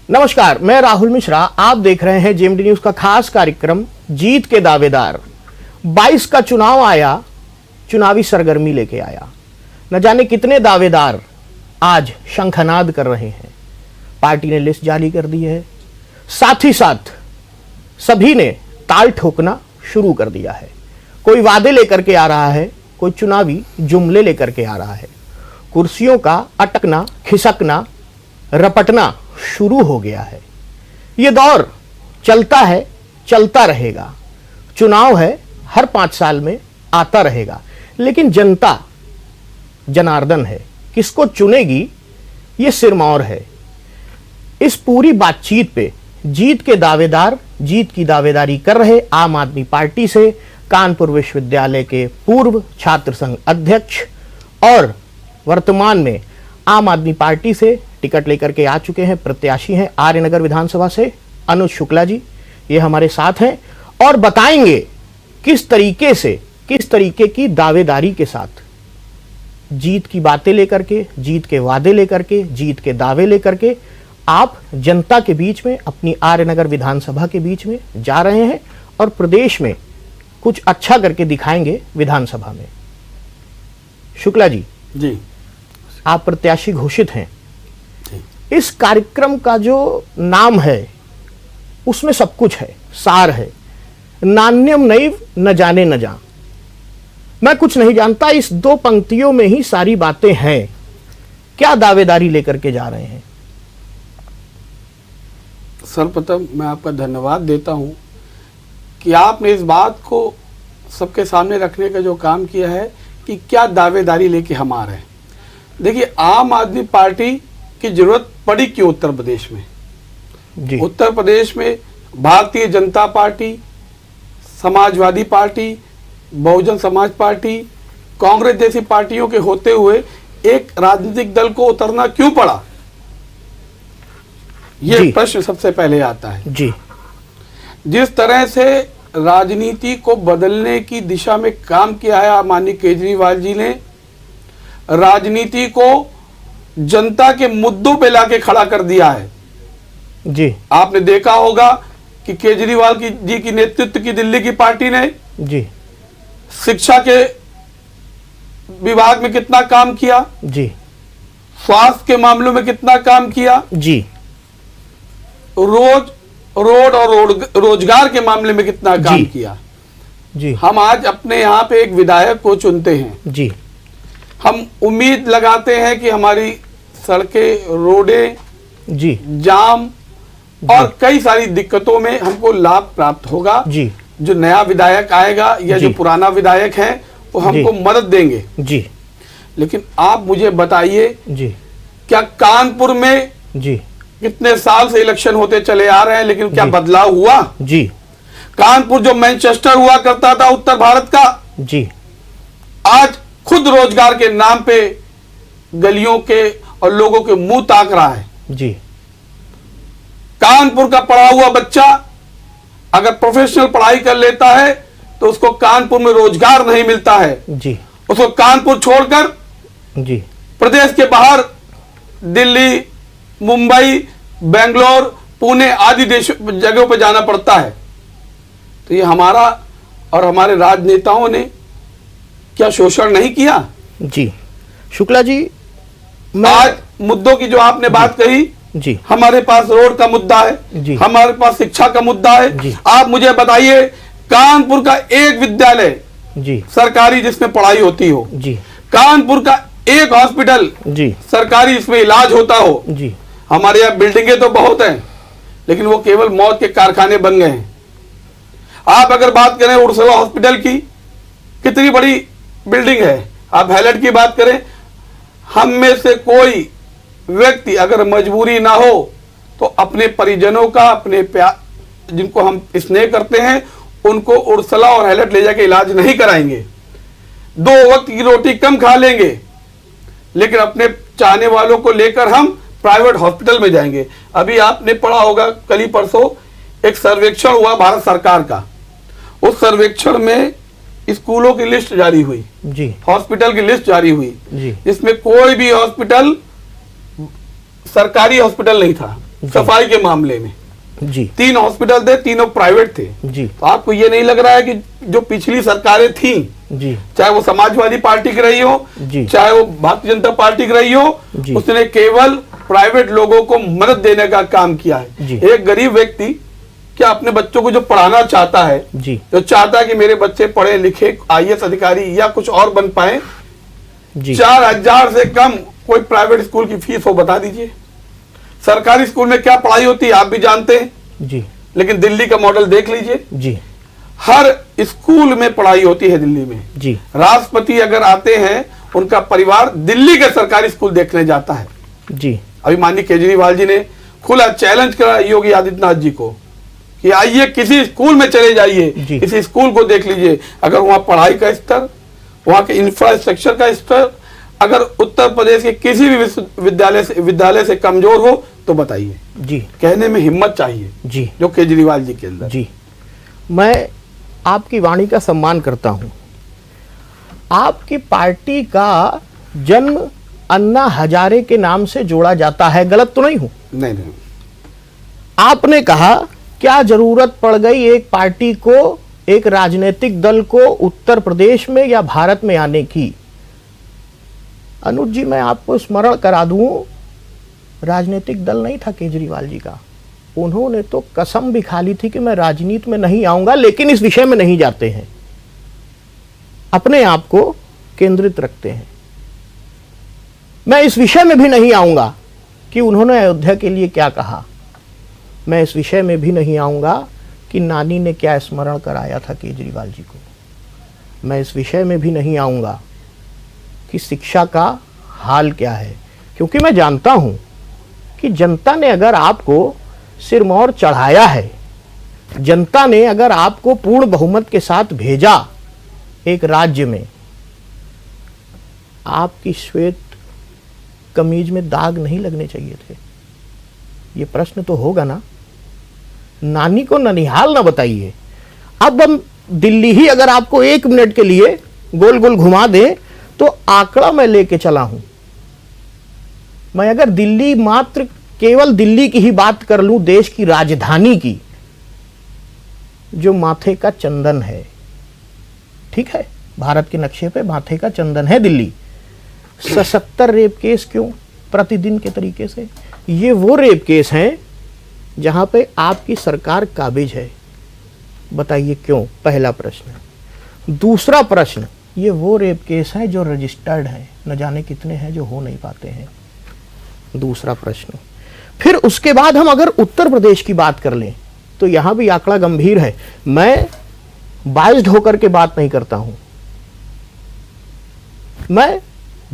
नमस्कार, मैं राहुल मिश्रा। आप देख रहे हैं जेएमडी न्यूज का खास कार्यक्रम जीत के दावेदार। 22 का चुनाव आया, चुनावी सरगर्मी लेके आया। न जाने कितने दावेदार आज शंखनाद कर रहे हैं। पार्टी ने लिस्ट जारी कर दी है, साथ ही साथ सभी ने ताल ठोकना शुरू कर दिया है। कोई वादे लेकर के आ रहा है, कोई चुनावी जुमले लेकर के आ रहा है। कुर्सियों का अटकना, खिसकना, रपटना शुरू हो गया है। यह दौर चलता है, चलता रहेगा। चुनाव है, हर 5 साल में आता रहेगा, लेकिन जनता जनार्दन है, किसको चुनेगी ये सिरमौर है। इस पूरी बातचीत पे जीत के दावेदार जीत की दावेदारी कर रहे आम आदमी पार्टी से कानपुर विश्वविद्यालय के पूर्व छात्र संघ अध्यक्ष और वर्तमान में आम आदमी पार्टी से टिकट लेकर के आ चुके हैं, प्रत्याशी हैं आर्यनगर विधानसभा से अनुज शुक्ला जी, ये हमारे साथ हैं और बताएंगे किस तरीके की दावेदारी के साथ जीत की बातें लेकर के, जीत के वादे लेकर के, जीत के दावे लेकर के आप जनता के बीच में, अपनी आर्यनगर विधानसभा के बीच में जा रहे हैं और प्रदेश में कुछ अच्छा करके दिखाएंगे विधानसभा में। शुक्ला जी, आप प्रत्याशी घोषित हैं। इस कार्यक्रम का जो नाम है उसमें सब कुछ है, सार है। नान्यम नैव न जाने न जान। मैं कुछ नहीं जानता, इस 2 पंक्तियों में ही सारी बातें हैं। क्या दावेदारी लेकर के जा रहे हैं? सर्वप्रथम मैं आपका धन्यवाद देता हूं कि आपने इस बात को सबके सामने रखने का जो काम किया है कि क्या दावेदारी लेके हम आ रहे हैं। देखिए, आम आदमी पार्टी की जरूरत पड़ी क्यों उत्तर प्रदेश में जी। उत्तर प्रदेश में Bharatiya Janata party, Samajwadi party, Bahujan Samaj party, Congress जैसी पार्टियों के होते हुए एक राजनीतिक दल को उतरना क्यों पड़ा, ये प्रश्न सबसे पहले आता है जी। जिस तरह से राजनीति को बदलने की दिशा में काम किया है माननीय केजरीवाल जी ने, राजनीति को जनता के मुद्दों पे लाके खड़ा कर दिया है जी। आपने देखा होगा कि केजरीवाल जी की नेतृत्व की दिल्ली की पार्टी ने जी शिक्षा के विभाग में कितना काम किया जी, स्वास्थ्य के मामलों में कितना काम किया जी, रोड और रोजगार के मामले में कितना काम किया जी। हम आज अपने यहाँ पे एक विधायक को चुनते हैं जी। हम उम्मीद लगाते हैं कि हमारी सड़कें, रोडें जी, जाम और कई सारी दिक्कतों में हमको लाभ प्राप्त होगा जी। जो नया विधायक आएगा या जो पुराना विधायक है वो हमको मदद देंगे जी। लेकिन आप मुझे बताइए जी, क्या कानपुर में जी, कितने साल से इलेक्शन होते चले आ रहे हैं लेकिन क्या बदलाव हुआ? जी। कानपुर जो मैनचेस्टर हुआ करता था उत्तर भारत का, जी, आज खुद रोजगार के नाम पे गलियों के और लोगों के मुंह ताक रहा है। जी। कानपुर का पढ़ा हुआ बच्चा अगर प्रोफेशनल पढ़ाई कर लेता है तो उसको कानपुर में रोजगार नहीं मिलता है जी। उसको कानपुर छोड़कर जी, प्रदेश के बाहर दिल्ली, मुंबई, बेंगलोर, पुणे आदि जगहों पर जाना पड़ता है। तो ये हमारा और हमारे राजनेताओं ने क्या शोषण नहीं किया? जी। शुक्ला जी, आज मुद्दों की जो आपने बात कही जी, हमारे पास रोड का मुद्दा है जी, हमारे पास शिक्षा का मुद्दा है जी। आप मुझे बताइए कानपुर का एक विद्यालय जी, सरकारी जिसमें पढ़ाई होती हो, जी, कानपुर का एक हॉस्पिटल जी, सरकारी जिसमें इलाज होता हो। जी। हमारे यहाँ बिल्डिंगें तो बहुत हैं लेकिन वो केवल मौत के कारखाने बन गए हैं। आप अगर बात करें उर्सला हॉस्पिटल की, कितनी बड़ी बिल्डिंग है। आप हैलट की बात करें, हम में से कोई व्यक्ति अगर मजबूरी ना हो तो अपने परिजनों का, अपने जिनको हम स्नेह करते हैं उनको उर्सला और हैलट ले जाके इलाज नहीं कराएंगे। 2 वक्त की रोटी कम खा लेंगे लेकिन अपने चाहने वालों को लेकर हम प्राइवेट हॉस्पिटल में जाएंगे। अभी आपने पढ़ा होगा, कल ही परसों एक सर्वेक्षण हुआ भारत सरकार का। उस सर्वेक्षण में स्कूलों की लिस्ट जारी हुई जी, हॉस्पिटल की लिस्ट जारी हुई जी, जिसमें कोई भी हॉस्पिटल सरकारी हॉस्पिटल नहीं था सफाई के मामले में। जी 3 हॉस्पिटल थे, तीनों प्राइवेट थे। जी तो आपको ये नहीं लग रहा है कि जो पिछली सरकारें थी, जी चाहे वो समाजवादी पार्टी की रही हो, जी चाहे वो भारतीय जनता पार्टी की रही हो, जी। उसने केवल प्राइवेट लोगों को मदद देने का काम किया है। जी। एक गरीब व्यक्ति क्या अपने बच्चों को जो पढ़ाना चाहता है, जी जो चाहता है कि मेरे बच्चे पढ़े लिखे IAS अधिकारी या कुछ और बन पाए, जी 4000 से कम कोई प्राइवेट स्कूल की फीस हो, बता दीजिए। सरकारी स्कूल में क्या पढ़ाई होती है आप भी जानते हैं, जी लेकिन दिल्ली का मॉडल देख लीजिए, जी हर स्कूल में पढ़ाई होती है दिल्ली में। जी राष्ट्रपति अगर आते हैं, उनका परिवार दिल्ली के सरकारी स्कूल देखने जाता है। जी अभी माननीय केजरीवाल जी ने खुला चैलेंज करा योगी आदित्यनाथ जी को कि आइए किसी स्कूल में चले जाइए, जी। किसी स्कूल को देख लीजिए, अगर वहां पढ़ाई का स्तर, वहां के इंफ्रास्ट्रक्चर का स्तर अगर उत्तर प्रदेश के किसी भी विद्यालय से कमजोर हो तो बताइए। जी कहने में हिम्मत चाहिए जी जो केजरीवाल जी के अंदर। जी मैं आपकी वाणी का सम्मान करता हूं। आपकी पार्टी का जन्म अन्ना हजारे के नाम से जोड़ा जाता है, गलत तो नहीं हूं? नहीं। आपने कहा क्या जरूरत पड़ गई एक पार्टी को, एक राजनीतिक दल को उत्तर प्रदेश में या भारत में आने की? अनुज जी, मैं आपको स्मरण करा दूं, राजनीतिक दल नहीं था केजरीवाल जी का। उन्होंने तो कसम भी खा ली थी कि मैं राजनीति में नहीं आऊंगा, लेकिन इस विषय में नहीं जाते हैं, अपने आप को केंद्रित रखते हैं। मैं इस विषय में भी नहीं आऊंगा कि उन्होंने अयोध्या के लिए क्या कहा। मैं इस विषय में भी नहीं आऊंगा कि नानी ने क्या स्मरण कराया था केजरीवाल जी को। मैं इस विषय में भी नहीं आऊंगा कि शिक्षा का हाल क्या है, क्योंकि मैं जानता हूं कि जनता ने अगर आपको सिरमौर चढ़ाया है, जनता ने अगर आपको पूर्ण बहुमत के साथ भेजा एक राज्य में, आपकी श्वेत कमीज में दाग नहीं लगने चाहिए थे। ये प्रश्न तो होगा ना। नानी को ननिहाल ना बताइए। अब हम दिल्ली ही अगर आपको 1 मिनट के लिए गोल गोल घुमा दे तो आंकड़ा मैं लेके चला हूं। मैं अगर दिल्ली, मात्र केवल दिल्ली की ही बात कर लूं, देश की राजधानी की, जो माथे का चंदन है, ठीक है, भारत के नक्शे पे माथे का चंदन है दिल्ली। 77 रेप केस क्यों प्रतिदिन के तरीके से? ये वो रेप केस हैं जहां पे आपकी सरकार काबिज है। बताइए क्यों? पहला प्रश्न। दूसरा प्रश्न, ये वो रेप केस हैं जो रजिस्टर्ड हैं, न जाने कितने हैं जो हो नहीं पाते हैं। दूसरा प्रश्न। फिर उसके बाद हम अगर उत्तर प्रदेश की बात कर लें तो यहां भी आंकड़ा गंभीर है। मैं बाइस्ड होकर के बात नहीं करता हूं, मैं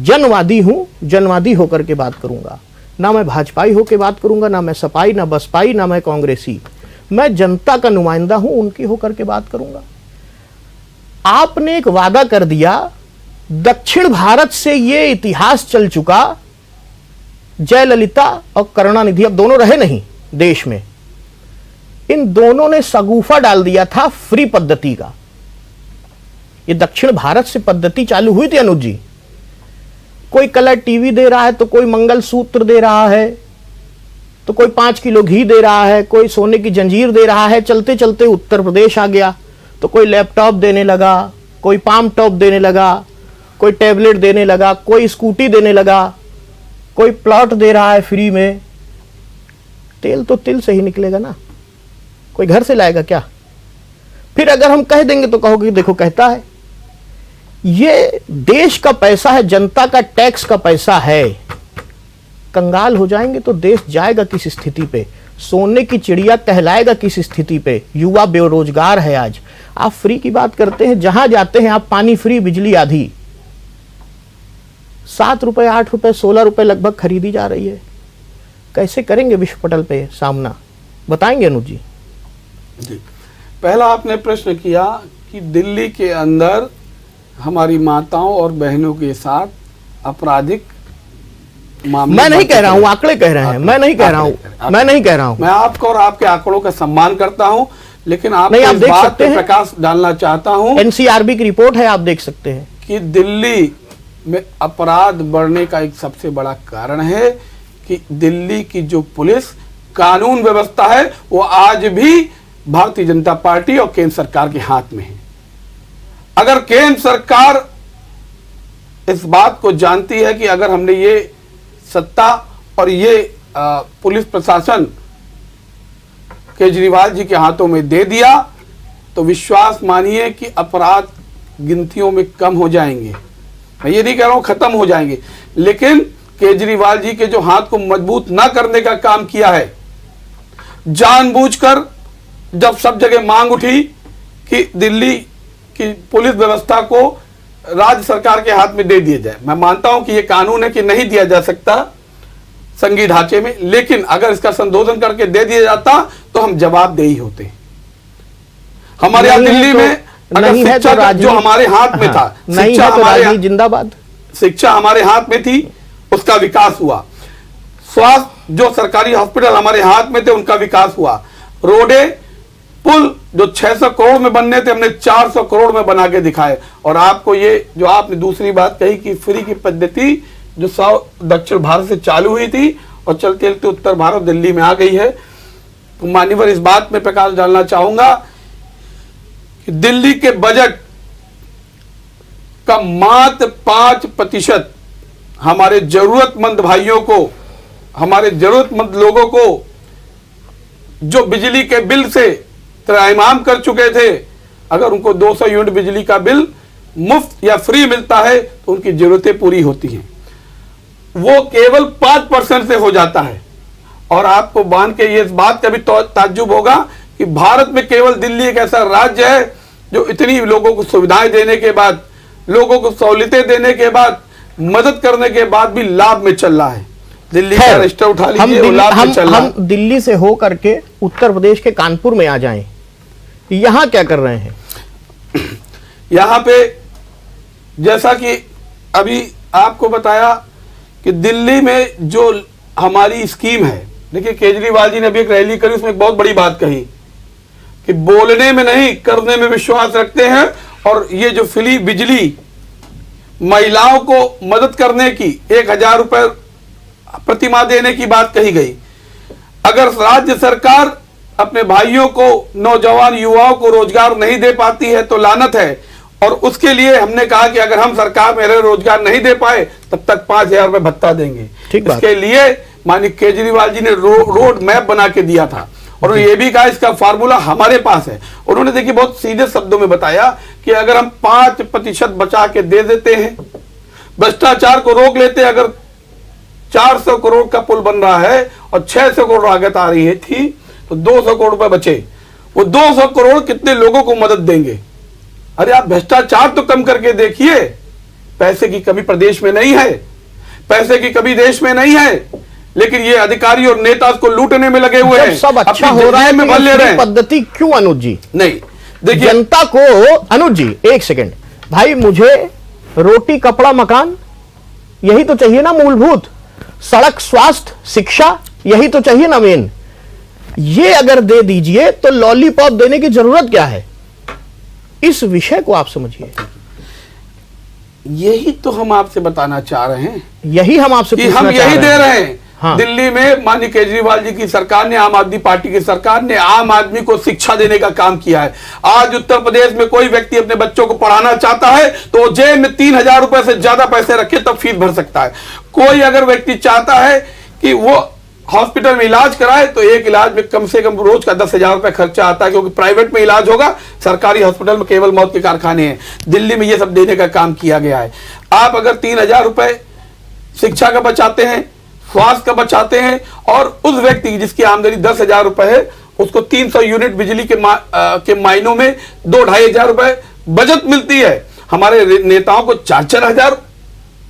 जनवादी हूं, जनवादी होकर के बात करूंगा। ना मैं भाजपाई होकर बात करूंगा, ना मैं सपाई, ना बसपाई, ना मैं कांग्रेसी। मैं जनता का नुमाइंदा हूं, उनकी होकर के बात करूंगा। आपने एक वादा कर दिया, दक्षिण भारत से ये इतिहास चल चुका, जयललिता और करुणानिधि अब दोनों रहे नहीं देश में, इन दोनों ने सगुफा डाल दिया था फ्री पद्धति का। ये दक्षिण भारत से पद्धति चालू हुई थी अनुज जी। कोई कलर टीवी दे रहा है तो कोई मंगलसूत्र दे रहा है, तो कोई 5 किलो घी दे रहा है, कोई सोने की जंजीर दे रहा है। चलते चलते उत्तर प्रदेश आ गया तो कोई लैपटॉप देने लगा, कोई पाम टॉप देने लगा, कोई टैबलेट देने लगा, कोई स्कूटी देने लगा, कोई प्लॉट दे रहा है फ्री में। तेल तो तिल से ही निकलेगा ना, कोई घर से लाएगा क्या? फिर अगर हम कह देंगे तो कहोगे देखो कहता है। ये देश का पैसा है, जनता का टैक्स का पैसा है। कंगाल हो जाएंगे तो देश जाएगा किस स्थिति पे? सोने की चिड़िया कहलाएगा किस स्थिति पे? युवा बेरोजगार है आज। आप फ्री की बात करते हैं, जहां जाते हैं आप पानी फ्री, बिजली आधी। 7 रुपए, 8 रुपए, 16 रुपए लगभग खरीदी जा रही है। कैसे करेंगे विश्व पटल पे सामना? बताएंगे अनुज जी? जी, पहला आपने प्रश्न किया कि दिल्ली के अंदर हमारी माताओं और बहनों के साथ आपराधिक मामले। मैं नहीं कह रहा हूं, आंकड़े कह रहे हैं। मैं नहीं कह रहा हूं, मैं नहीं कह रहा हूं। मैं आपको और आपके आंकड़ों का सम्मान करता हूं, लेकिन आप देख बात सकते पे हैं, प्रकाश डालना चाहता हूं। एनसीआरबी की रिपोर्ट है, आप देख सकते हैं कि दिल्ली में अपराध बढ़ने का एक सबसे बड़ा कारण है कि दिल्ली की जो पुलिस कानून व्यवस्था है वो आज भी भारतीय जनता पार्टी और केंद्र सरकार के हाथ में है। अगर केंद्र सरकार इस बात को जानती है कि अगर हमने ये सत्ता और ये पुलिस प्रशासन केजरीवाल जी के हाथों में दे दिया तो विश्वास मानिए कि अपराध गिनतियों में कम हो जाएंगे। मैं ये नहीं कह रहा हूं खत्म हो जाएंगे, लेकिन केजरीवाल जी के जो हाथ को मजबूत ना करने का काम किया है, जानबूझकर जब सब जगह मांग उठी कि दिल्ली की पुलिस व्यवस्था को राज्य सरकार के हाथ में दे दिया जाए। मैं मानता हूं कि यह कानून है कि नहीं दिया जा सकता संघीय ढांचे में, लेकिन अगर इसका संशोधन करके दे दिया जाता तो हम जवाबदेही होते। हमारे यहाँ दिल्ली में अगर शिक्षा जो हमारे हाथ में था, शिक्षा हमारे जिंदाबाद, शिक्षा हमारे हाथ में थी, उसका विकास हुआ। स्वास्थ्य जो सरकारी हॉस्पिटल हमारे हाथ में थे उनका विकास हुआ। रोडे पुल जो 600 करोड़ में बनने थे हमने 400 करोड़ में बना के दिखाए। और आपको ये जो आपने दूसरी बात कही कि फ्री की पद्धति जो दक्षिण भारत से चालू हुई थी और चलते चलते उत्तर भारत दिल्ली में आ गई है, तो मान्यवर इस बात में प्रकाश डालना चाहूंगा कि दिल्ली के बजट का मात्र 5% हमारे जरूरतमंद भाइयों को, हमारे जरूरतमंद लोगों को जो बिजली के बिल से त्राहिमाम कर चुके थे, अगर उनको 200 यूनिट बिजली का बिल मुफ्त या फ्री मिलता है तो उनकी जरूरतें पूरी होती हैं। वो केवल 5% से हो जाता है। और आपको मान के ये इस बात का भी ताज्जुब होगा कि भारत में केवल दिल्ली एक ऐसा राज्य है जो इतनी लोगों को सुविधाएं देने के बाद, लोगों को सहूलियतें देने के बाद, मदद करने के बाद भी लाभ में चल रहा है। दिल्ली का रजिस्टर उठा लीजिए, वो लाभ में चल रहा है। हम दिल्ली से हो करके उत्तर प्रदेश के कानपुर में आ जाएं, यहां क्या कर रहे हैं? यहां पे जैसा कि अभी आपको बताया कि दिल्ली में जो हमारी स्कीम है, देखिए केजरीवाल जी ने अभी एक रैली करी, उसमें एक बहुत बड़ी बात कही कि बोलने में नहीं करने में विश्वास रखते हैं। और ये जो फ्री बिजली महिलाओं को मदद करने की 1000 रुपए प्रति माह देने की बात कही गई। अगर राज्य सरकार अपने भाइयों को, नौजवान युवाओं को रोजगार नहीं दे पाती है तो लानत है। और उसके लिए हमने कहा कि अगर हम सरकार में रोजगार नहीं दे पाए तब तक 5000 रुपए भत्ता देंगे। इसके लिए माननीय केजरीवाल जी ने रोड मैप बना के दिया था और ये भी कहा इसका फार्मूला हमारे पास है। उन्होंने देखिए बहुत सीधे शब्दों में बताया कि अगर हम 5% बचा के दे देते हैं, भ्रष्टाचार को रोक लेते हैं, अगर 400 करोड़ का पुल बन रहा है और 600 करोड़ लागत आ रही थी तो 200 करोड़ रुपए बचे। वो 200 करोड़ कितने लोगों को मदद देंगे? अरे आप भ्रष्टाचार तो कम करके देखिए। पैसे की कमी प्रदेश में नहीं है, पैसे की कमी देश में नहीं है, लेकिन ये अधिकारी और नेता उसको लूटने में लगे हुए हैं। सब अच्छा हो रहा है में भर ले रहे हैं। पद्धति क्यों अनुज जी? नहीं देखिए जनता को, अनुज जी एक सेकंड भाई, मुझे रोटी कपड़ा मकान यही तो चाहिए ना, मूलभूत सड़क स्वास्थ्य शिक्षा यही तो चाहिए ना मेन। ये अगर दे दीजिए तो लॉलीपॉप देने की जरूरत क्या है? इस विषय को आप समझिए। यही तो हम आपसे बताना चाह रहे हैं, यही हम आपसे कि हम यही दे रहे हैं। हाँ। दिल्ली में माननीय केजरीवाल जी की सरकार ने, आम आदमी पार्टी की सरकार ने आम आदमी को शिक्षा देने का काम किया है। आज उत्तर प्रदेश में कोई व्यक्ति अपने बच्चों को पढ़ाना चाहता है तो जेब में 3000 रुपए से ज्यादा पैसे रखे तब फीस भर सकता है। कोई अगर व्यक्ति चाहता है कि वो हॉस्पिटल में इलाज कराए तो एक इलाज में कम से कम रोज का 10,000 रुपए खर्चा आता है, क्योंकि प्राइवेट में इलाज होगा, सरकारी हॉस्पिटल में केवल मौत के कारखाने हैं। दिल्ली में ये सब देने का काम किया गया है। आप अगर 3000 रुपए शिक्षा का बचाते हैं, स्वास्थ्य का बचाते हैं, और उस व्यक्ति की जिसकी आमदनी 10,000 रुपए है उसको 300 यूनिट बिजली के महीनों में 2-2.5 हजार रुपए बचत मिलती है। हमारे नेताओं को 4-4 हजार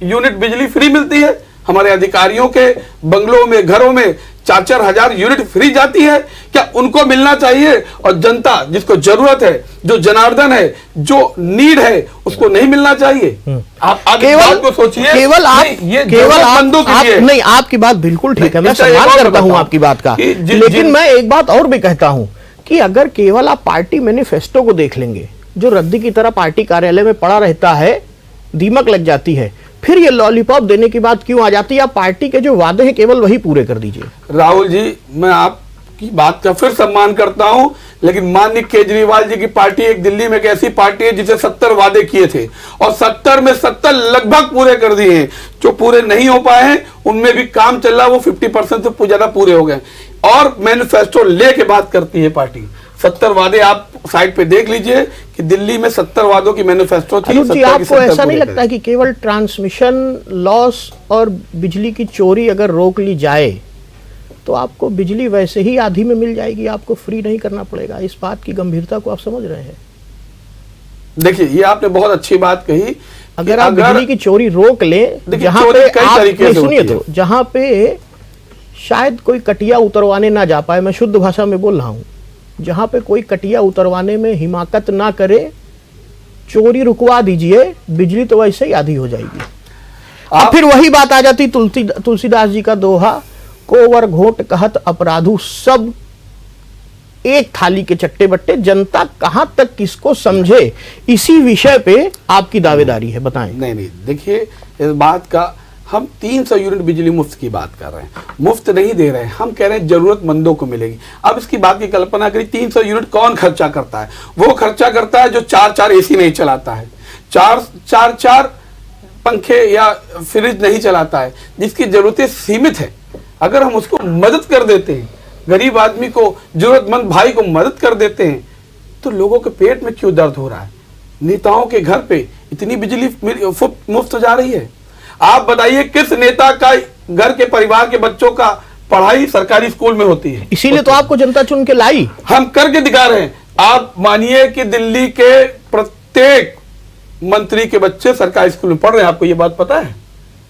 यूनिट बिजली फ्री मिलती है। हमारे अधिकारियों के बंगलों में, घरों में 4-4 हजार यूनिट फ्री जाती है। क्या उनको मिलना चाहिए? और जनता जिसको जरूरत है, जो जनार्दन है, जो नीड है, उसको नहीं मिलना चाहिए? आप केवल को सोचिए। केवल आप नहीं, आपकी बात बिल्कुल ठीक है, मैं सम्मान करता हूं आपकी बात का, लेकिन मैं एक बात और भी कहता हूं कि अगर केवल आप पार्टी मैनिफेस्टो को देख लेंगे, जो रद्दी की तरह पार्टी कार्यालय में पड़ा रहता है, दीमक लग जाती है, फिर ये लॉलीपॉप देने की बात क्यों आ जाती है? आप पार्टी के जो वादे हैं केवल वही पूरे कर दीजिए। राहुल जी, मैं आपकी बात का फिर सम्मान करता हूं, लेकिन माननीय केजरीवाल जी की पार्टी एक दिल्ली में एक ऐसी पार्टी है जिसे 70 वादे किए थे और 70 में 70 लगभग पूरे कर दिए हैं। जो पूरे नहीं हो पाए हैं उनमें भी काम चल रहा है, वो 50% से ज्यादा पूरे हो गए और मैनिफेस्टो लेके बात करती है पार्टी। 70 वादे आप साइड पे देख लीजिए कि दिल्ली में 70 वादों की मैनिफेस्टो थी। अनुज जी, आपको ऐसा नहीं लगता कि केवल ट्रांसमिशन लॉस और बिजली की चोरी अगर रोक ली जाए तो आपको बिजली वैसे ही आधी में मिल जाएगी, आपको फ्री नहीं करना पड़ेगा? इस बात की गंभीरता को आप समझ रहे हैं? देखिए, ये आपने बहुत अच्छी बात कही। अगर आप बिजली की चोरी रोक लें, जहां पे आप सुनिए तो जहां पे शायद कोई कटिया उतरवाने ना जा पाए, मैं शुद्ध भाषा में बोल रहा हूं, जहां पे कोई कटिया उतरवाने में हिमाकत ना करे, चोरी रुकवा दीजिए, बिजली तो वैसे ही आधी हो जाएगी। अब फिर वही बात आ जाती तुलसीदास जी का दोहा, कोवर घोट कहत अपराधु सब एक थाली के चट्टे बट्टे, जनता कहां तक किसको समझे, इसी विषय पे आपकी दावेदारी है, बताएं। नहीं, देखिए, इस बात का हम 300 यूनिट बिजली मुफ्त की बात कर रहे हैं, मुफ्त नहीं दे रहे हैं, हम कह रहे हैं जरूरतमंदों को मिलेगी। अब इसकी बात की कल्पना करिए, 300 यूनिट कौन खर्चा करता है? वो खर्चा करता है जो 4 एसी नहीं चलाता है, 4 पंखे या फ्रिज नहीं चलाता है, जिसकी जरूरतें सीमित है। अगर हम उसको मदद कर देते हैं, गरीब आदमी को, जरूरतमंद भाई को मदद कर देते हैं, तो लोगों के पेट में क्यों दर्द हो रहा है? नेताओं के घर पे इतनी बिजली मुफ्त जा रही है। आप बताइए किस नेता का घर के परिवार के बच्चों का पढ़ाई सरकारी स्कूल में होती है? इसीलिए तो आपको जनता चुन के लाई। हम करके दिखा रहे हैं। आप मानिए कि दिल्ली के प्रत्येक मंत्री के बच्चे सरकारी स्कूल में पढ़ रहे हैं। आपको ये बात पता है?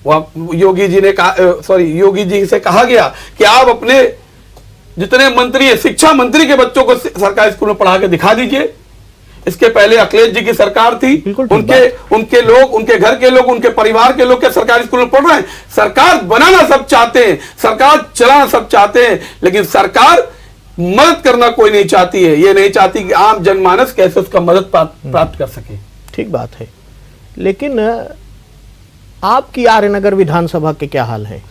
योगी योगी जी से कहा गया कि आप अपने जितने मंत्री है, शिक्षा मंत्री के बच्चों को सरकारी स्कूल में पढ़ा के दिखा दीजिए। इसके पहले अखिलेश जी की सरकार थी, उनके लोग, उनके घर के लोग, उनके परिवार के लोग क्या सरकारी स्कूल में पढ़ रहे हैं? सरकार बनाना सब चाहते हैं, सरकार चलाना सब चाहते हैं, लेकिन सरकार मदद करना कोई नहीं चाहती है। ये नहीं चाहती कि आम जनमानस कैसे उसका मदद प्राप्त कर सके। ठीक बात है, लेकिन आपकी आर्यनगर विधानसभा के क्या हाल है?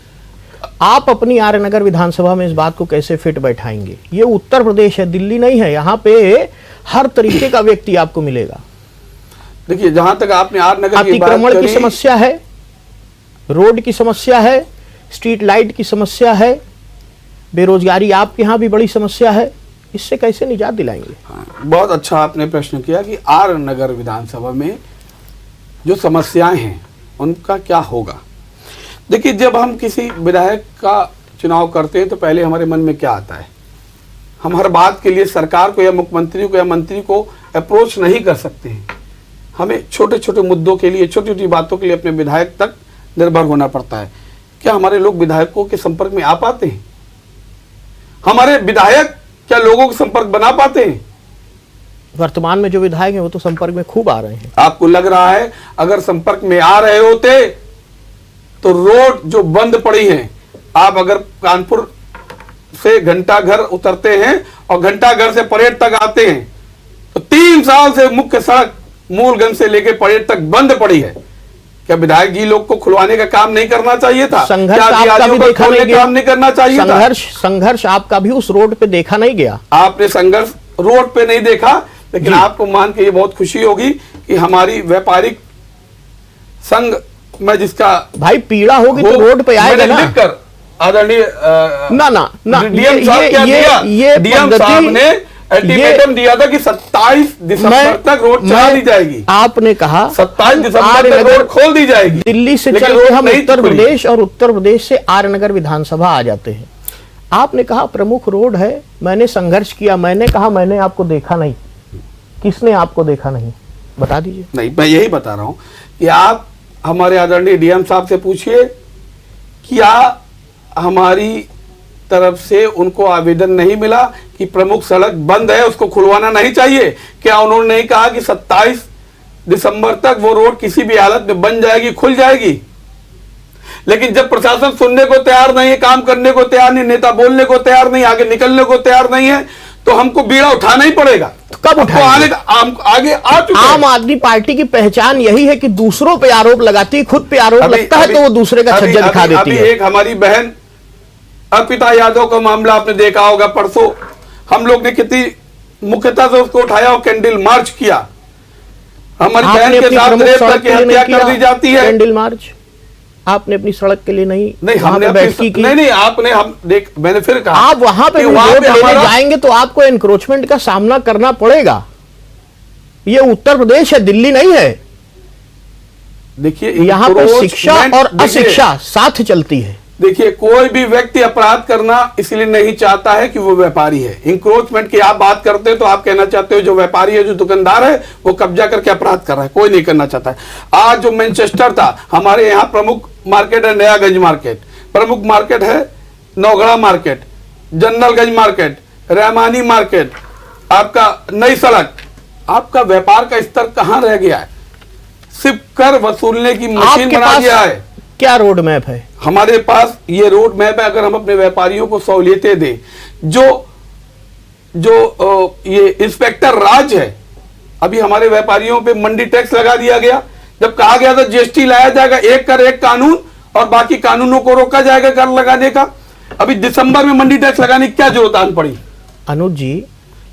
आप अपनी आर्यनगर विधानसभा में इस बात को कैसे फिट बैठाएंगे? ये उत्तर प्रदेश है, दिल्ली नहीं है। यहाँ पे हर तरीके का व्यक्ति आपको मिलेगा। देखिए, जहां तक आपने आर्यनगर की बात करी, अतिक्रमण की समस्या है, रोड की समस्या है, स्ट्रीट लाइट की समस्या है, बेरोजगारी आपके यहाँ भी बड़ी समस्या है, इससे कैसे निजात दिलाएंगे? बहुत अच्छा आपने प्रश्न किया कि आर्यनगर विधानसभा में जो समस्याएं हैं उनका क्या होगा। देखिए, जब हम किसी विधायक का चुनाव करते हैं तो पहले हमारे मन में क्या आता है? हम हर बात के लिए सरकार को या मुख्यमंत्री को या मंत्री को अप्रोच नहीं कर सकते हैं। हमें छोटे छोटे मुद्दों के लिए, छोटी छोटी बातों के लिए अपने विधायक तक निर्भर होना पड़ता है। क्या हमारे लोग विधायकों के संपर्क में आ पाते हैं? हमारे विधायक क्या लोगों के संपर्क बना पाते हैं? वर्तमान में जो विधायक हैं वो तो संपर्क में खूब आ रहे हैं। आपको लग रहा है अगर संपर्क में आ रहे होते तो रोड जो बंद पड़ी हैं, आप अगर कानपुर से घंटाघर उतरते हैं और घंटाघर से परेड तक आते हैं तो 3 साल से मुख्य सड़क मूलगंज से लेकर परेड तक बंद पड़ी है। क्या विधायक जी लोग को खुलवाने का काम नहीं करना चाहिए था? संघर्ष आपका भी देखा नहीं गया? काम नहीं करना चाहिए था? संघर्ष आपका भी उस रोड पे देखा नहीं गया? आपने संघर्ष रोड पे नहीं देखा, लेकिन आपको मान के ये बहुत खुशी होगी कि हमारी व्यापारिक संघ में जिसका भाई पीड़ा होगी तो रोड पे आएगा ना। लिखकर आदरणीय डीएम साहब क्या दिया? डीएम साहब ने अल्टीमेटम दिया था कि 27 दिसंबर तक रोड चला दी जाएगी। आपने कहा 27 दिसंबर तक रोड खोल दी जाएगी। दिल्ली से चल के हम उत्तर प्रदेश और उत्तर प्रदेश से आर्यनगर विधानसभा आ जाते हैं। आपने कहा प्रमुख रोड है, मैंने संघर्ष किया, मैंने कहा मैंने आपको देखा नहीं। किसने आपको देखा नहीं, बता दीजिए। नहीं, मैं यही बता रहा हूं कि आप हमारे आदरणीय डीएम साहब से पूछिए, क्या हमारी तरफ से उनको आवेदन नहीं मिला कि प्रमुख सड़क बंद है, उसको खुलवाना नहीं चाहिए? क्या उन्होंने नहीं कहा कि 27 दिसंबर तक वो रोड किसी भी हालत में बन जाएगी, खुल जाएगी? लेकिन जब प्रशासन सुनने को तैयार नहीं है, काम करने को तैयार नहीं, नेता बोलने को तैयार नहीं, आगे निकलने को तैयार नहीं है, तो हमको बीड़ा उठाना ही पड़ेगा। कब उठाएंगे? आगे आ चुके हैं। आम आदमी पार्टी की पहचान यही है कि दूसरों पे आरोप लगाती है, खुद पे आरोप लगता है तो वो दूसरे का छज्जा दिखा देती है। एक हमारी बहन अर्पिता यादव का मामला आपने देखा होगा, परसों हम लोग ने कितनी मुख्यता से उसको उठाया और कैंडल मार्च किया। हमारी बहन के साथ रेप करके हत्या कर दी जाती है। कैंडल मार्च आपने अपनी सड़क के लिए नहीं हमने बैठकी की? नहीं आपने, हम देख, मैंने फिर कहा आप वहां पे वोट लेने जाएंगे तो आपको एनक्रोचमेंट का सामना करना पड़ेगा। ये उत्तर प्रदेश है, दिल्ली नहीं है। देखिए यहां पर शिक्षा और अशिक्षा साथ चलती है। देखिए, कोई भी व्यक्ति अपराध करना इसलिए नहीं चाहता है कि वो व्यापारी है। इंक्रोचमेंट की आप बात करते हो तो आप कहना चाहते हो जो व्यापारी है, जो दुकानदार है, वो कब्जा करके अपराध कर रहा है। कोई नहीं करना चाहता है। आज जो मैनचेस्टर था, हमारे यहाँ प्रमुख मार्केट है नयागंज मार्केट, प्रमुख मार्केट है Naugarha market, Generalganj market, Rahmani market, आपका नई सड़क। आपका व्यापार का स्तर कहां रह गया है? सिर्फ कर वसूलने की मशीन बना दिया है। क्या रोड मैप है हमारे पास? ये रोड मैप है। अगर हम अपने व्यापारियों को सहूलियतें दें, जो ये इंस्पेक्टर राज है, अभी हमारे व्यापारियों पे मंडी टैक्स लगा दिया गया। जब कहा गया था जीएसटी लाया जाएगा, एक कर एक कानून, और बाकी कानूनों को रोका जाएगा कर लगाने का। अभी दिसंबर में मंडी टैक्स लगाने की क्या जरूरत आन पड़ी? अनुज जी,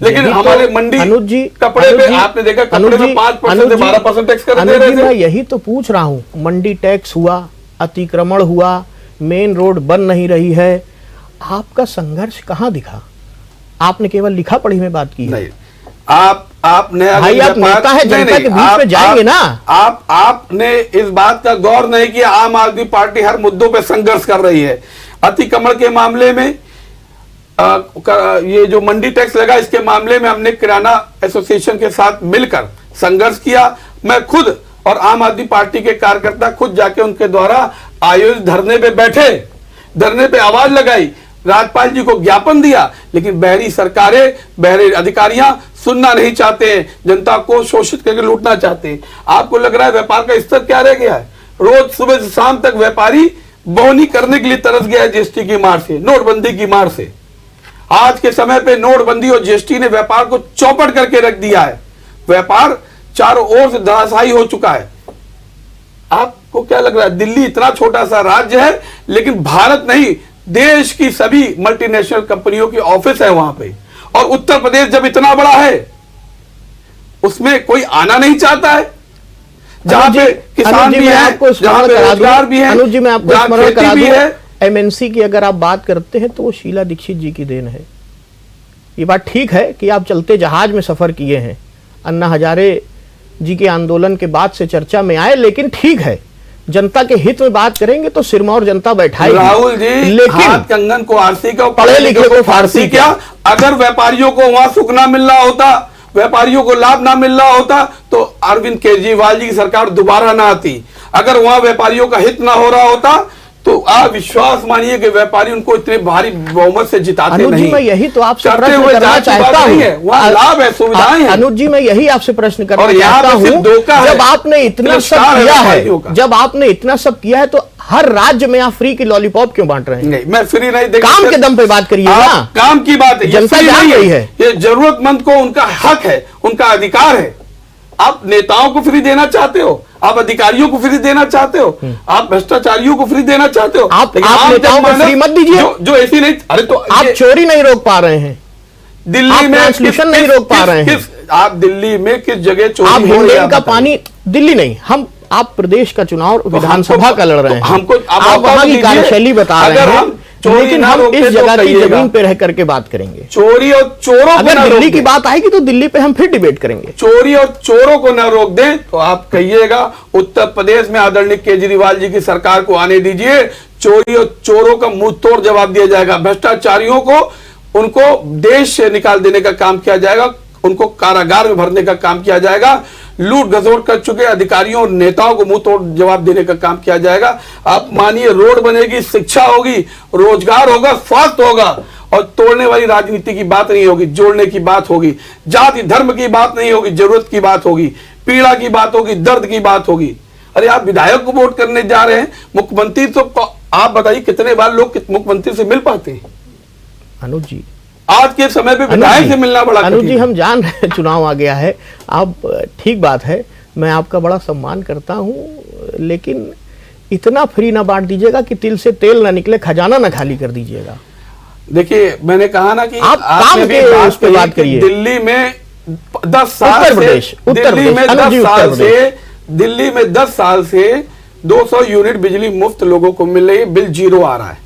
लेकिन हमारे मंडी अनुज जी कपड़े पे आपने देखा, कपड़े में 5% से 12% टैक्स कर दे रहे थे। मैं यही तो पूछ रहा हूं। मंडी टैक्स हुआ, अतिक्रमण हुआ, मेन रोड बन नहीं रही है, आपका संघर्ष कहां दिखा? आपने केवल लिखा पढ़ी में बात की है। नहीं, आपने भाई आप नेता है, जनता के बीच में जाएंगे ना। आपने इस बात का गौर नहीं किया। आम आदमी पार्टी हर मुद्दों पे संघर्ष कर रही है। अतिक्रमण के मामले में ये जो मंडी टैक्स लगा, इसके मामले में हमने किराना एसोसिएशन के साथ मिलकर संघर्ष किया। मैं खुद और आम आदमी पार्टी के कार्यकर्ता खुद जाके उनके द्वारा आयोजित धरने पे बैठे, धरने पे आवाज लगाई, राज्यपाल जी को ज्ञापन दिया। लेकिन बहरी सरकारें, बहरे अधिकारियां सुनना नहीं चाहते हैं, जनता को शोषित करके लूटना चाहते हैं। आपको लग रहा है व्यापार का स्तर क्या रह गया है? रोज सुबह से शाम तक व्यापारी बोहनी करने के लिए तरस गया है जीएसटी की मार से, नोटबंदी की मार से। आज के समय पे नोटबंदी और जीएसटी ने व्यापार को चौपट करके रख दिया है। व्यापार चारों ओर से धराशायी हो चुका है। आपको क्या लग रहा है? दिल्ली इतना छोटा सा राज्य है, लेकिन भारत नहीं, देश की सभी मल्टीनेशनल कंपनियों की ऑफिस है वहां पे। और उत्तर प्रदेश जब इतना बड़ा है, उसमें कोई आना नहीं चाहता है, जहां पे किसान भी है, जहां पे रोजगार भी है। अनुज जी, मैं आपको स्मरण करा भी दूं, है। एमएनसी की अगर आप बात करते हैं तो वो शीला दीक्षित जी की देन है। ये बात ठीक है कि आप चलते जहाज में सफर किए हैं, अन्ना हजारे जी के आंदोलन के बाद से चर्चा में आए, लेकिन ठीक है, जनता के हित में बात करेंगे तो सिरमौर जनता बैठाएगी। राहुल जी, लेकिन हाथ कंगन को आरसी का, पढ़े लिखे को फारसी क्या? अगर व्यापारियों को वहां सुख ना मिल रहा होता, व्यापारियों को लाभ ना मिल रहा होता, तो अरविंद केजरीवाल जी की सरकार दोबारा ना आती। अगर वहां व्यापारियों का हित ना हो रहा होता, तो आप विश्वास मानिए कि व्यापारी उनको इतने भारी बहुमत से जिताते नहीं। मैं यही तो आपसे प्रश्न करना चाहता हूं। वहां लाभ है, सुविधाएं हैं। अनुज जी, मैं यही आपसे प्रश्न करना और यहाँ चाहता पे सिर्फ धोखा हूं, है। जब आपने इतना सब किया है, जब आपने इतना सब किया है, तो हर राज्य में आप फ्री की लॉलीपॉप क्यों बांट रहे हैं? नहीं, मैं फ्री नहीं। काम के दम पे बात करिए ना। काम की बात है, जनता जान रही है। ये जरूरतमंद को उनका हक है, उनका अधिकार है। आप नेताओं को फ्री देना चाहते हो, आप अधिकारियों को फ्री देना चाहते हो, आप भ्रष्टाचारियों को फ्री देना चाहते हो। आप नेताओं को फ्री मत दीजिए जो ऐसी नहीं। अरे तो आप चोरी नहीं रोक पा रहे हैं, दिल्ली में ट्रांसमिशन नहीं रोक पा रहे हैं। आप दिल्ली में किस जगह चोरी आप हो रही है? हिंडन का पानी, दिल्ली नहीं, आप प्रदेश का चुनाव विधानसभा का लड़ रहे हैं। हमको आप वहां की कार्यशैली बता रहे हैं, लेकिन हम इस जगह की जमीन पे रह करके बात करेंगे। चोरी और चोरों अगर दिल्ली की बात आएगी तो दिल्ली पे हम फिर डिबेट करेंगे। चोरी और चोरों को न रोक दें तो आप कहिएगा उत्तर प्रदेश में आदरणीय केजरीवाल जी की सरकार को आने दीजिए। चोरी और चोरों का मुंह तोड़ जवाब दिया जाएगा। भ्रष्टाचारियों को, उनको देश से निकाल देने का काम किया जाएगा, उनको कारागार में भरने का काम किया जाएगा। लूट घसोट कर चुके अधिकारियों और नेताओं को मुंह तोड़ जवाब देने का काम किया जाएगा। आप मानिए, रोड बनेगी, शिक्षा होगी, रोजगार होगा, स्वास्थ्य होगा, और तोड़ने वाली राजनीति की बात नहीं होगी, जोड़ने की बात होगी। जाति धर्म की बात नहीं होगी, जरूरत की बात होगी, पीड़ा की बात होगी, दर्द की बात होगी। अरे आप विधायक को वोट करने जा रहे हैं, मुख्यमंत्री तो आप बताइए कितने बार लोग मुख्यमंत्री से मिल पाते हैं? अनुज जी, आज के समय पे विधायक से मिलना बड़ा अनुज कठिन जी, है। हम जान रहे हैं चुनाव आ गया है, आप ठीक बात है, मैं आपका बड़ा सम्मान करता हूँ, लेकिन इतना फ्री ना बांट दीजिएगा कि तिल से तेल ना निकले, खजाना ना खाली कर दीजिएगा। देखिए, मैंने कहा ना कि आप काम आपने भी के बात उस पे कही बात कि करिए। दिल्ली में 10 साल उत्तर से प्रदेश, उत्तर दिल्ली में प्रदेश, अनुज 10 जी, उत्तर साल प्रदेश। से दिल्ली में 10 साल से 200 यूनिट बिजली मुफ्त लोगों को मिल रही है, बिल जीरो आ रहा है।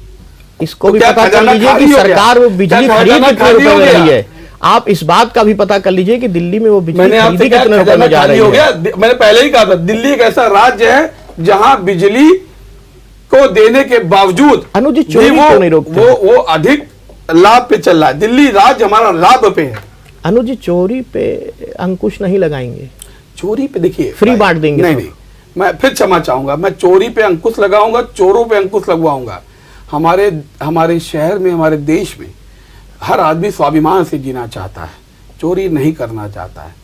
इसको तो भी क्या पता कर खजाना लीजिए खाली कि हो गया? सरकार वो बिजली क्या खरीद खजाना कितने खाली रुपए हो में गया? रही है। आप इस बात का भी पता कर लीजिए कि दिल्ली में वो बिजली मैंने खरीदी आपसे कहा कितने रुपए खजाना में जा खाली रही हो है। गया। मैंने पहले ही कहा था, दिल्ली एक ऐसा राज्य है जहां बिजली को देने के बावजूद अनुज जी, चोरी भी क्यों नहीं रोकते? वो अधिक लाभ पे चल रहा है। दिल्ली राज्य हमारा लाभ पे है। अनुज जी, चोरी पे अंकुश नहीं लगाएंगे, चोरी पे देखिए फ्री भाई, बांट देंगे नहीं सब। नहीं, मैं फिर क्षमा चाहूंगा, मैं चोरी पे अंकुश लगाऊंगा, चोरों पे अंकुश लगवाऊंगा। हमारे शहर में, हमारे देश में हर आदमी स्वाभिमान से जीना चाहता है, चोरी नहीं करना चाहता है।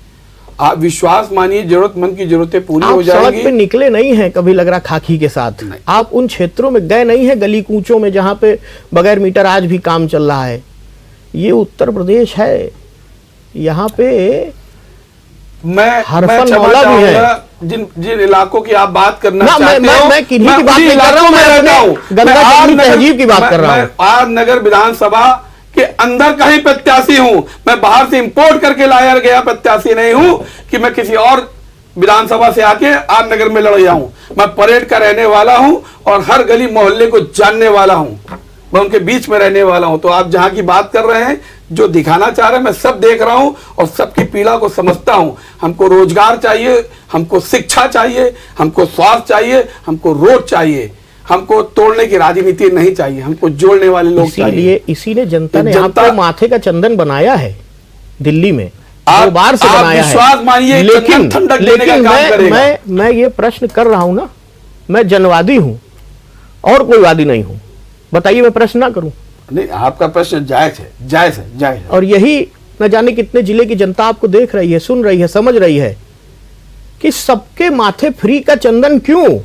आप विश्वास मानिए, जरूरतमंद की जरूरतें पूरी हो आप सड़क जाएंगी। पे निकले नहीं हैं कभी, लग रहा खाकी के साथ। नहीं। आप उन क्षेत्रों में गए नहीं हैं, गली कूचों में, जहां पे बगैर मीटर आज भी काम चल रहा है। ये उत्तर प्रदेश है, यहाँ पे मैं हरफन क्षमा मौला भी है। चाहूंगा, जिन जिन इलाकों की आप बात करना ना, चाहते हो, मैं किन्हीं की बात उन्हीं नहीं कर रहा हूं, इलाकों में मैं रहता अपने हूं। गंगा मैं जमुनी आर नगर- तहजीब की बात कर रहा मैं हूं। आर नगर विधानसभा के अंदर का ही प्रत्याशी हूं। मैं बाहर से इंपोर्ट करके लाया गया प्रत्याशी नहीं हूं कि मैं किसी और विधानसभा से आके आर नगर में लड़ जाऊं। मैं परेड का रहने वाला हूं और हर गली मोहल्ले को जानने वाला हूं। मैं उनके बीच में रहने वाला हूं। तो आप जहां की बात कर रहे हैं, जो दिखाना चाह रहे हैं, मैं सब देख रहा हूं और सबकी पीड़ा को समझता हूं। हमको रोजगार चाहिए, हमको शिक्षा चाहिए, हमको स्वास्थ्य चाहिए, हमको रोड चाहिए। हमको तोड़ने की राजनीति नहीं चाहिए, हमको जोड़ने वाले लोग चाहिए। इसीलिए इसी ने जनता ने जनता- आपको माथे का चंदन बनाया है दिल्ली में, आप- 2 बार से आप बनाया है। विश्वास मानिए, चंदन ठंडक देने का काम करेगा। मैं ये प्रश्न कर रहा हूं ना, मैं जनवादी हूं और कोई वादी नहीं हूं। बताइए, मैं प्रश्न ना करूं? नहीं, आपका प्रश्न जायज है, जायज है, जायज है। और यही न जाने कितने जिले की जनता आपको देख रही है, सुन रही है, समझ रही है कि सबके माथे फ्री का चंदन क्यों,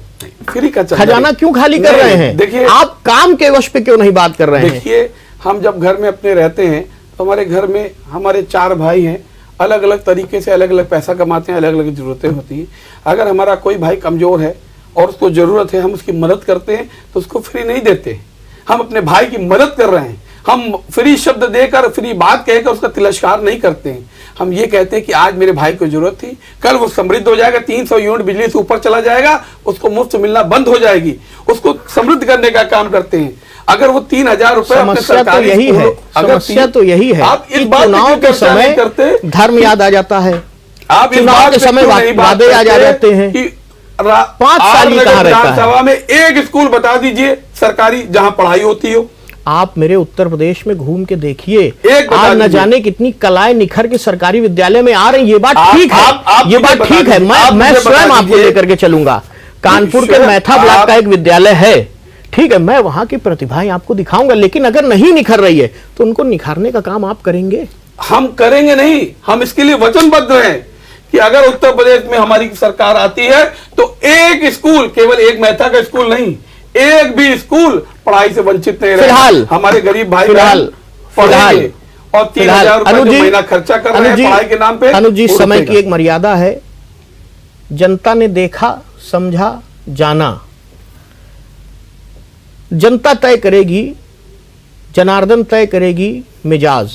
फ्री का चंदन खजाना क्यों खाली कर नहीं, रहे हैं? देखिए, आप काम के वश पे क्यों नहीं बात कर रहे हैं? देखिए, हम जब घर में अपने रहते हैं तो हमारे घर में हमारे 4 भाई हैं, अलग अलग तरीके से अलग अलग पैसा कमाते हैं, अलग अलग जरूरतें होती हैं। अगर हमारा कोई भाई कमजोर है और उसको जरूरत है, हम उसकी मदद करते हैं तो उसको फ्री नहीं देते। हम अपने भाई की मदद कर रहे हैं। हम फ्री शब्द देकर, फ्री बात कहकर उसका तिरस्कार नहीं करते हैं। हम ये कहते हैं कि आज मेरे भाई को जरूरत थी, कल वो समृद्ध हो जाएगा, 300 यूनिट बिजली से ऊपर चला जाएगा, उसको मुफ्त मिलना बंद हो जाएगी, उसको समृद्ध करने का काम करते हैं। अगर वो 3000 रुपए अपने समस्या तो सरकारी यही है, समस्या तो यही है आप इस कि बात की चुनाव क्यों के चर्चा नहीं समय करते? धर्म याद आ जाता है, आप इस चुनाव बात के पे समय क्यों नहीं बात वादे याद आ करते जाते हैं कि 5 साल ही कहाँ रहता है? विधानसभा में एक स्कूल बता दीजिए सरकारी जहां पढ़ाई होती हो। आप मेरे उत्तर प्रदेश में घूम के देखिए, एक बता आज न दीजिए। जाने कितनी कलाएं निखर के सरकारी विद्यालय में आ रही। ये बात आप- ठीक है, आप ये मुझे बात बता ठीक है। दीजिए, आप मैं मुझे स्वयं बता आपको दीजिए। लेकर के चलूंगा। कानपुर के स्वयं मैथा ब्लॉक आप- का एक विद्यालय है, ठीक है, मैं वहां की प्रतिभाएं आपको दिखाऊंगा। लेकिन अगर नहीं निखर रही है तो उनको निखारने का काम आप करेंगे। हम करेंगे नहीं, हम इसके लिए वचनबद्ध हैं कि अगर उत्तर प्रदेश में हमारी सरकार आती है तो एक स्कूल, केवल एक मैथा का स्कूल नहीं, एक भी स्कूल पढ़ाई से वंचित नहीं रहेगा। फिलहाल हमारे गरीब भाई फिलहाल पढ़ेंगे और 3000 रुपए जो महीना खर्चा कर रहे हैं पढ़ाई के नाम पे, अनुज जी, वो समय रुकेगा। की एक मर्यादा है। जनता ने देखा, समझा, जाना, जनता तय करेगी, जनार्दन तय करेगी मिजाज।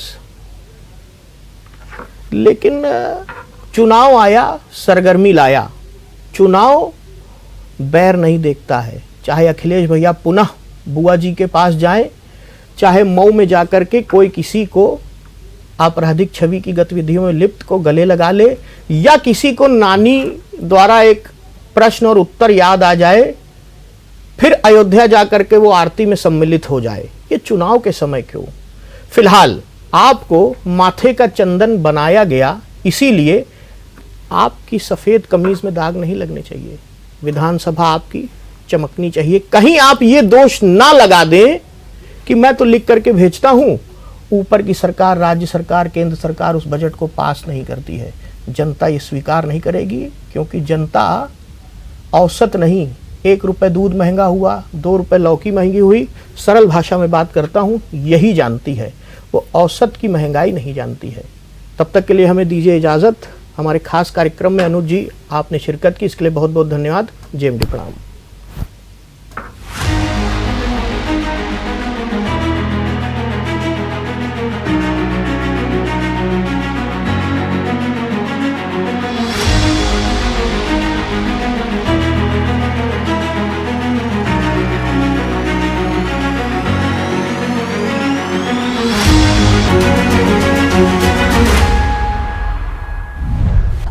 लेकिन चुनाव आया, सरगर्मी लाया। चुनाव बैर नहीं देखता है। चाहे अखिलेश भैया पुनः बुआ जी के पास जाएं, चाहे मऊ में जाकर के कोई किसी को आपराधिक छवि की गतिविधियों में लिप्त को गले लगा ले, या किसी को नानी द्वारा एक प्रश्न और उत्तर याद आ जाए, फिर अयोध्या जाकर के वो आरती में सम्मिलित हो जाए। ये चुनाव के समय क्यों? फिलहाल आपको माथे का चंदन बनाया गया, इसीलिए आपकी सफेद कमीज में दाग नहीं लगने चाहिए। विधानसभा आपकी चमकनी चाहिए। कहीं आप ये दोष ना लगा दें कि मैं तो लिख करके भेजता हूं, ऊपर की सरकार, राज्य सरकार, केंद्र सरकार उस बजट को पास नहीं करती है। जनता ये स्वीकार नहीं करेगी, क्योंकि जनता औसत नहीं, 1 रुपए दूध महंगा हुआ, 2 रुपए लौकी महंगी हुई, सरल भाषा में बात करता हूं, यही जानती है। वो औसत की महंगाई नहीं जानती है। तब तक के लिए हमें दीजिए इजाज़त। हमारे खास कार्यक्रम में अनुज जी आपने शिरकत की, इसके लिए बहुत बहुत धन्यवाद। जेएमडी प्रणाम।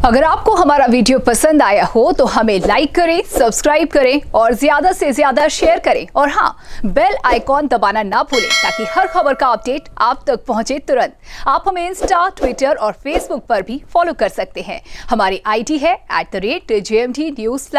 अगर आपको हमारा वीडियो पसंद आया हो तो हमें लाइक करें, सब्सक्राइब करें और ज्यादा से ज्यादा शेयर करें। और हाँ, बेल आइकॉन दबाना ना भूलें ताकि हर खबर का अपडेट आप तक पहुंचे तुरंत। आप हमें इंस्टा, ट्विटर और फेसबुक पर भी फॉलो कर सकते हैं। हमारी आईडी है @JMD News